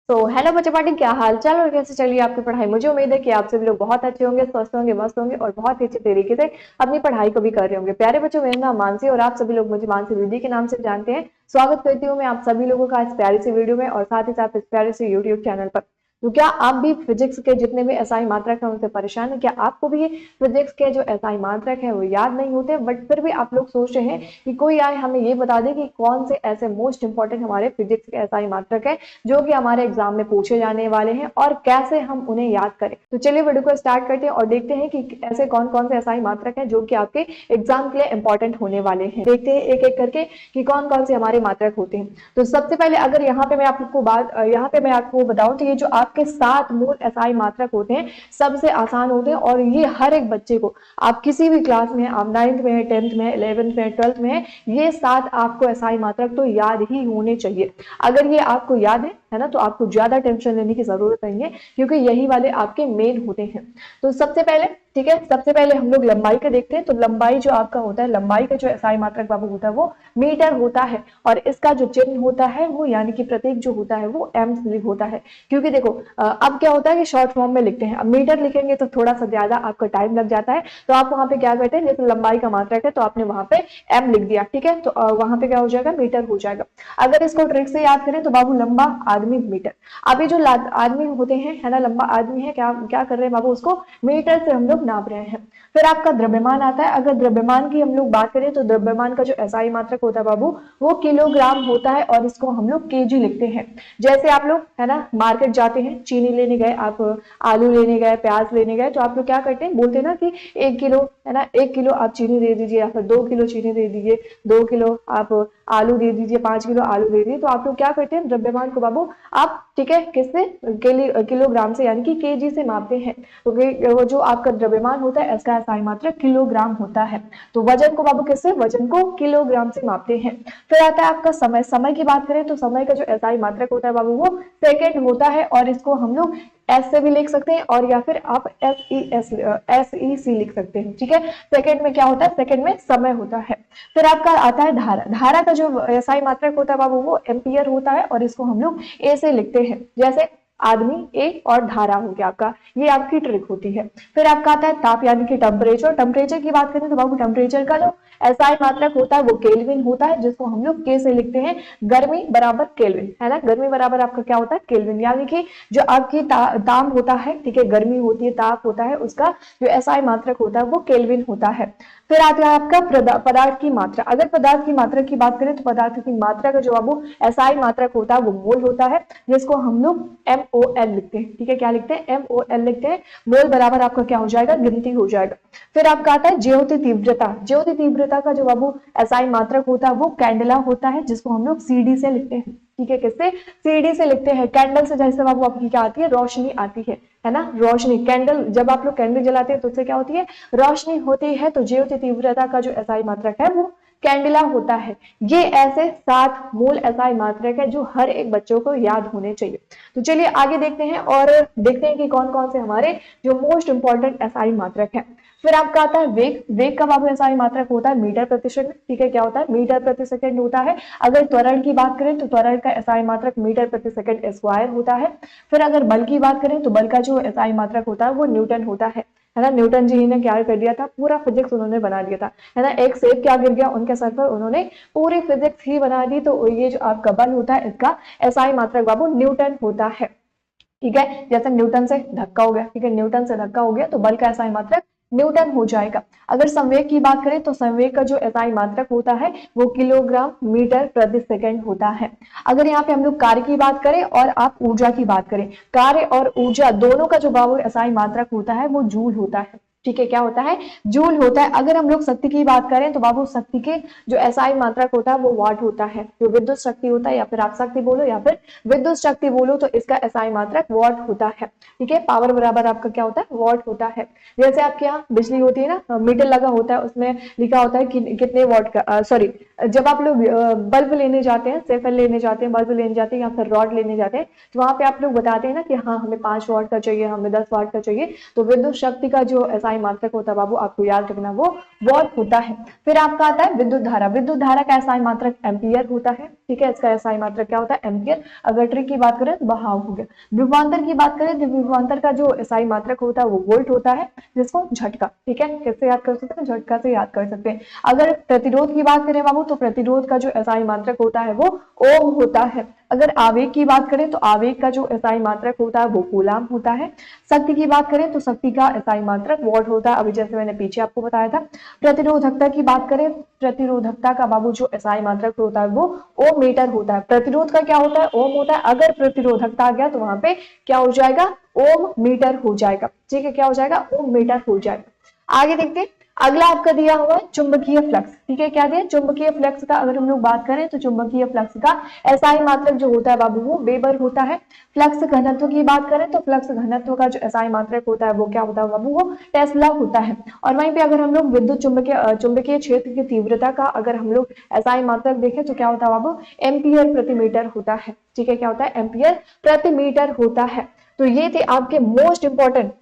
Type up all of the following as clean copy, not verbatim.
तो हेलो बच्चे पार्टी, क्या हाल चाल और कैसे चलिए आपकी पढ़ाई। मुझे उम्मीद है कि आप सभी लोग बहुत अच्छे होंगे, स्वस्थ होंगे, मस्त होंगे और बहुत ही अच्छे तरीके से अपनी पढ़ाई को भी कर रहे होंगे। प्यारे बच्चों, मेरा नाम मानसी और आप सभी लोग मुझे मानसी दीदी के नाम से जानते हैं। स्वागत करती हूँ मैं आप सभी लोगों का इस प्यारी सी वीडियो में और साथ ही साथ इस प्यारे से यूट्यूब चैनल पर। तो क्या आप भी फिजिक्स के जितने भी एसआई मात्रक हैं उनसे परेशान है? क्या आपको भी फिजिक्स के जो एसआई मात्रक हैं वो याद नहीं होते, बट फिर भी आप लोग सोच रहे हैं कि कोई आए हमें ये बता दे कि कौन से ऐसे मोस्ट इंपॉर्टेंट हमारे फिजिक्स के एसआई मात्रक है जो कि हमारे एग्जाम में पूछे जाने वाले हैं और कैसे हम उन्हें याद करें। तो चलिए वीडियो को स्टार्ट करते हैं और देखते हैं कि ऐसे कौन कौन से एसआई मात्रक हैं जो कि आपके एग्जाम के लिए इंपॉर्टेंट होने वाले हैं। देखते हैं एक एक करके कि कौन कौन से हमारे मात्रक होते हैं। तो सबसे पहले अगर यहाँ पे मैं आपको बताऊं तो ये जो आपके 7 मूल एसआई मात्रक होते हैं सबसे आसान होते हैं और ये हर एक बच्चे को, आप किसी भी क्लास में, आप 9th में है, 10th में, 11th में, 12th में है, ये 7 आपको एसआई मात्रक तो याद ही होने चाहिए। अगर ये आपको याद है ना, तो आपको ज्यादा टेंशन लेने की जरूरत नहीं है क्योंकि यही वाले आपके मेन होते हैं। तो सबसे पहले, ठीक है, सबसे पहले हम लोग लंबाई का देखते हैं। तो लंबाई जो आपका होता है, लंबाई का जो एसआई मात्रक बाबू होता है वो मीटर होता है और इसका जो चिन्ह होता है वो यानी कि प्रतीक जो होता है वो एम से होता है। क्योंकि देखो अब क्या होता है कि शॉर्ट फॉर्म में लिखते हैं, अब मीटर लिखेंगे तो थोड़ा सा ज्यादा आपका टाइम लग जाता है। तो आप वहां पे क्या करते हैं, जैसे लंबाई का मात्रक है तो आपने वहां पे एम लिख दिया, ठीक है, तो वहां पे क्या हो जाएगा, मीटर हो जाएगा। अगर इसको ट्रिक से याद करें तो बाबू लंबा आदमी मीटर। अभी जो आदमी होते हैं, है ना, लंबा आदमी है, क्या क्या कर रहे हैं बाबू, उसको मीटर से हम लोग नाप रहे हैं। फिर आपका द्रव्यमान आता है। अगर द्रव्यमान की हम लोग बात करें तो द्रव्यमान का जो एसआई मात्रक होता है बाबू वो किलोग्राम होता है और इसको हम लोग केजी लिखते हैं। जैसे आप लोग, है ना, मार्केट जाते हैं, चीनी लेने गए आप, आलू लेने गए, प्याज लेने गए, तो आप लोग क्या करते हैं, बोलते हैं ना कि 1 किलो, है ना, 1 किलो आप चीनी दे दीजिए या फिर 2 किलो चीनी दे दीजिए, 2 किलो आप आलू दे दीजिए, 5 किलो आलू दे दीजिए। तो आप लोग क्या करते हैं, द्रव्यमान को बाबू आप, ठीक है, किससे, किलोग्राम से यानी कि केजी से मापते हैं। तो वो जो आपका द्रव्यमान होता है इसका एसआई मात्रक किलोग्राम होता है। तो वजन को बाबू किससे, वजन को किलोग्राम से मापते हैं। फिर आता है आपका समय। समय की बात करें तो समय का जो एसआई मात्रक होता है बाबू वो सेकेंड होता है और इसको हम लोग एस से भी लिख सकते हैं और या फिर आप एस ई सी लिख सकते हैं, ठीक है। सेकेंड में क्या होता है, सेकेंड में समय होता है। फिर आपका आता है धारा। धारा का जो एसआई मात्रक होता है बाबू वो एम्पियर होता है और इसको हम लोग ए से लिखते हैं। जैसे आदमी ए और धारा हो गया आपका, ये आपकी ट्रिक होती है। फिर आपका आता है ताप यानी कि टेम्परेचर। टेम्परेचर की बात करें तो बाबू टेम्परेचर का जो एसआई मात्रक होता है वो केल्विन होता है, जिसको हम लोग के से लिखते हैं। गर्मी बराबर केल्विन, है ना, गर्मी बराबर आपका क्या होता है, केल्विन। यानी कि जो आपकी ताप होता है, ठीक है, गर्मी होती है, ताप होता है, उसका जो एसआई मात्रक होता है वो केल्विन होता है। फिर आता है आपका पदार्थ की मात्रा। अगर पदार्थ की मात्रा की बात करें तो पदार्थ की मात्रा का जो बाबू एसआई मात्रक होता है वो मोल होता है, जिसको हम लोग MOL लिखते हैं, ठीक है, क्या लिखते हैं, MOL लिखते हैं। मोल बराबर आपका क्या हो जाएगा, गिनती हो जाएगा। फिर आपका आता है ज्योति तीव्रता। ज्योति तीव्रता का जो बाबू एसआई मात्रक होता है वो कैंडला होता है, जिसको हम लोग CD से लिखते हैं, ठीक है, किससे, CD से लिखते हैं। कैंडल से जैसे बाबू आपकी क्या आती है, रोशनी आती है ना, रोशनी। कैंडल, जब आप लोग कैंडल जलाते हैं तो उससे क्या होती है, रोशनी होती है। तो ज्योति तीव्रता का जो एसआई मात्रक है वो कैंडिला होता है। ये ऐसे 7 मूल एसआई मात्रक है जो हर एक बच्चों को याद होने चाहिए। तो चलिए आगे देखते हैं और देखते हैं कि कौन कौन से हमारे जो मोस्ट इंपॉर्टेंट एसआई मात्रक है। फिर आपका आता है वेग। वेग का बाबू एसआई मात्रक होता है मीटर प्रति सेकंड, ठीक है, क्या होता है, मीटर प्रति सेकंड होता है। अगर त्वरण की बात करें तो त्वरण का एसआई मात्रक मीटर प्रति सेकंड स्क्वायर होता है। फिर अगर बल की बात करें तो बल का जो एसआई मात्रक होता है वो न्यूटन होता है ना। न्यूटन जी ने क्या कर दिया था, पूरा फिजिक्स उन्होंने बना दिया था, है ना। एक सेब क्या गिर गया उनके सर पर, उन्होंने पूरी फिजिक्स ही बना दी। तो ये जो आपका बल होता है इसका एसआई मात्रक बाबू न्यूटन होता है, ठीक है। जैसे न्यूटन से धक्का हो गया, ठीक है, न्यूटन से धक्का हो गया तो बल का एसआई मात्रक न्यूटन हो जाएगा। अगर संवेग की बात करें तो संवेग का जो एसआई मात्रक होता है वो किलोग्राम मीटर प्रति सेकंड होता है। अगर यहाँ पे हम लोग कार्य की बात करें और आप ऊर्जा की बात करें, कार्य और ऊर्जा दोनों का जो बाबू एसआई मात्रक होता है वो जूल होता है, ठीक है, क्या होता है, जूल होता है। अगर हम लोग शक्ति की बात करें तो बाबू शक्ति के जो एसआई मात्रक होता है वो वाट होता है। जो विद्युत शक्ति होता है, या फिर आप शक्ति बोलो या फिर विद्युत शक्ति बोलो, तो इसका एसआई मात्रक वाट होता है, ठीक है। पावर बराबर आपका क्या होता है, वाट होता है। जैसे आपके यहाँ बिजली होती है ना, मीटर लगा होता है, उसमें लिखा होता है कि कितने वाट का, सॉरी, जब आप लोग बल्ब लेने जाते हैं, सेफल लेने जाते हैं, बल्ब लेने जाते हैं या फिर रॉड लेने जाते हैं, तो वहां पे आप लोग बताते हैं ना कि हाँ हमें 5 वाट का चाहिए, हमें 10 वाट का चाहिए। तो विद्युत शक्ति का जो एसआई एसआई मात्रक होता है बाबू, आपको याद रखना वो वॉट होता है। फिर आपका आता है विद्युत धारा। विद्युत धारा का एसआई मात्रक एम्पियर होता है, ठीक है, इसका एसआई मात्रक क्या होता है, एम्पियर। अगर ट्री की बात करें तो बहाव हो गया। विभवांतर की बात करें तो विभवांतर का जो एसआई मात्रक होता है वो वोल्ट होता है, जिसको झटका, ठीक है, कैसे याद कर सकते हैं, झटका से याद कर सकते हैं। अगर प्रतिरोध की बात करें बाबू तो प्रतिरोध का जो एसआई मात्रक होता है वो ओम होता है। अगर आवेग की बात करें तो आवेग का जो एसआई मात्रक होता है वो कूलाम होता है। शक्ति की बात करें तो शक्ति का एसआई मात्रक वॉट होता है, अभी जैसे मैंने पीछे आपको बताया था। प्रतिरोधकता की बात करें, प्रतिरोधकता का बाबू जो एसआई मात्रक होता है वो ओम मीटर होता है। प्रतिरोध का क्या होता है, ओम होता है। अगर प्रतिरोधकता आ गया तो वहां पे क्या हो जाएगा, ओम मीटर हो जाएगा, ठीक है, क्या हो जाएगा, ओम मीटर हो जाएगा। आगे देखते हैं, अगला आपका दिया हुआ है चुंबकीय फ्लक्स, ठीक है, क्या दिया, चुंबकीय फ्लक्स का अगर हम लोग बात करें तो चुंबकीय फ्लक्स का एसआई मात्रक जो होता है बाबू वो वेबर होता है। फ्लक्स घनत्व की बात करें तो फ्लक्स घनत्व का जो एसआई मात्रक होता है वो क्या होता है बाबू, वो टेस्ला होता है। और वहीं पे अगर हम लोग विद्युत चुंबकीय क्षेत्र की तीव्रता का अगर हम लोग एसआई मात्रक देखें तो क्या होता है बाबू, एम्पियर प्रति मीटर होता है, ठीक है, क्या होता है, एम्पियर प्रति मीटर होता है। तो ये थे आपके मोस्ट इंपॉर्टेंट,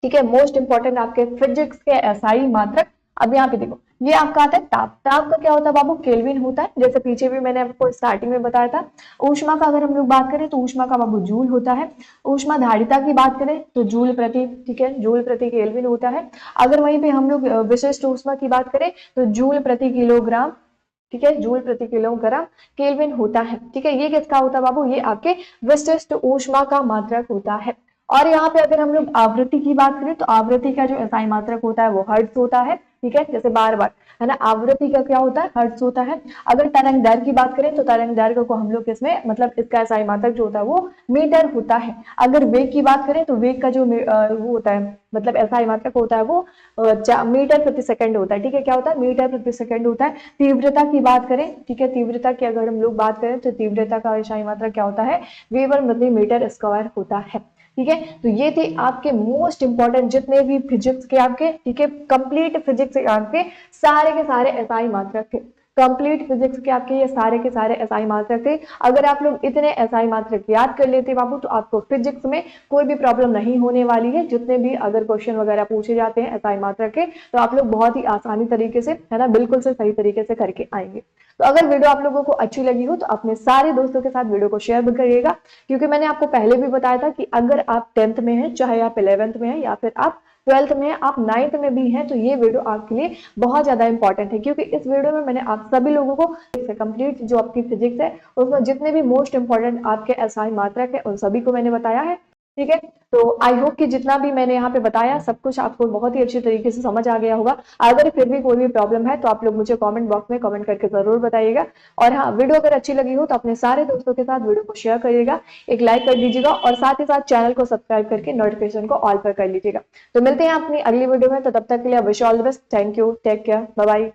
ठीक है, मोस्ट इंपॉर्टेंट आपके फिजिक्स के एसआई मात्रक। अब यहाँ पे देखो, ये आपका आता है ताप। ताप का क्या होता है बाबू, केल्विन होता है, जैसे पीछे भी मैंने आपको स्टार्टिंग में बताया था। ऊष्मा का अगर हम लोग बात करें तो ऊष्मा का बाबू जूल होता है। ऊष्मा धारिता की बात करें तो जूल प्रति, ठीक है, जूल प्रति केल्विन होता है। अगर वहीं पे हम लोग विशिष्ट ऊष्मा की बात करें तो जूल प्रति किलोग्राम, ठीक है, जूल प्रति किलोग्राम केल्विन होता है, ठीक है। ये किसका होता है बाबू, ये आपके विशिष्ट ऊष्मा का मात्रक होता है। और यहाँ पे अगर हम लोग आवृत्ति की बात करें तो आवृत्ति का जो एसआई मात्रक होता है वो हर्ट्ज होता है, ठीक है, जैसे बार बार है ना, आवृत्ति का क्या होता है, हर्ट्ज होता है। अगर तरंग दैर्घ्य की बात करें तो तरंग दैर्घ्य को हम लोग इसमें मतलब इसका एसआई मात्रक जो होता है वो मीटर होता है। अगर वेग की बात करें तो वेग का जो वो होता है मतलब एसआई मात्रक होता है वो मीटर प्रति सेकंड होता है, ठीक है, क्या होता है, मीटर प्रति सेकंड होता है। तीव्रता की बात करें, ठीक है, तीव्रता की अगर हम लोग बात करें तो तीव्रता का एसआई मात्रक क्या होता है, वेबर प्रति मीटर स्क्वायर होता है, ठीक है। तो ये थे आपके मोस्ट इंपॉर्टेंट जितने भी फिजिक्स के आपके, ठीक है, कंप्लीट फिजिक्स के आपके सारे के सारे एसआई मात्रक थे। कंप्लीट फिजिक्स के आपके ये सारे के सारे एसआई मात्रक थे। अगर आप लोग इतने एसआई मात्रक याद कर लेते बाबू तो आपको फिजिक्स में कोई भी प्रॉब्लम नहीं होने वाली है। जितने भी अगर क्वेश्चन वगैरह पूछे जाते हैं एसआई मात्रक के तो आप लोग बहुत ही आसानी तरीके से, है ना, बिल्कुल से सही तरीके से करके आएंगे। तो अगर वीडियो आप लोगों को अच्छी लगी हो तो अपने सारे दोस्तों के साथ वीडियो को शेयर भी करिएगा, क्योंकि मैंने आपको पहले भी बताया था कि अगर आप 10th में हैं, चाहे आप 11th में हैं या फिर आप 12th में हैं, आप 9th में भी हैं, तो ये वीडियो आपके लिए बहुत ज्यादा इंपॉर्टेंट है, क्योंकि इस वीडियो में मैंने आप सभी लोगों को कंप्लीट जो आपकी फिजिक्स है उसमें जितने भी मोस्ट इंपॉर्टेंट आपके एसआई मात्रक है उन सभी को मैंने बताया है, ठीक है। तो आई होप कि जितना भी मैंने यहाँ पे बताया सब कुछ आपको बहुत ही अच्छी तरीके से समझ आ गया होगा। अगर फिर भी कोई भी प्रॉब्लम है तो आप लोग मुझे कमेंट बॉक्स में कमेंट करके जरूर बताइएगा। और हाँ, वीडियो अगर अच्छी लगी हो तो अपने सारे दोस्तों के साथ वीडियो को शेयर करिएगा, एक लाइक कर दीजिएगा और साथ ही साथ चैनल को सब्सक्राइब करके नोटिफिकेशन को ऑल पर कर लीजिएगा। तो मिलते हैं अपनी अगली वीडियो में, तो तब तक के लिए wish all the best, thank you, take care, bye bye.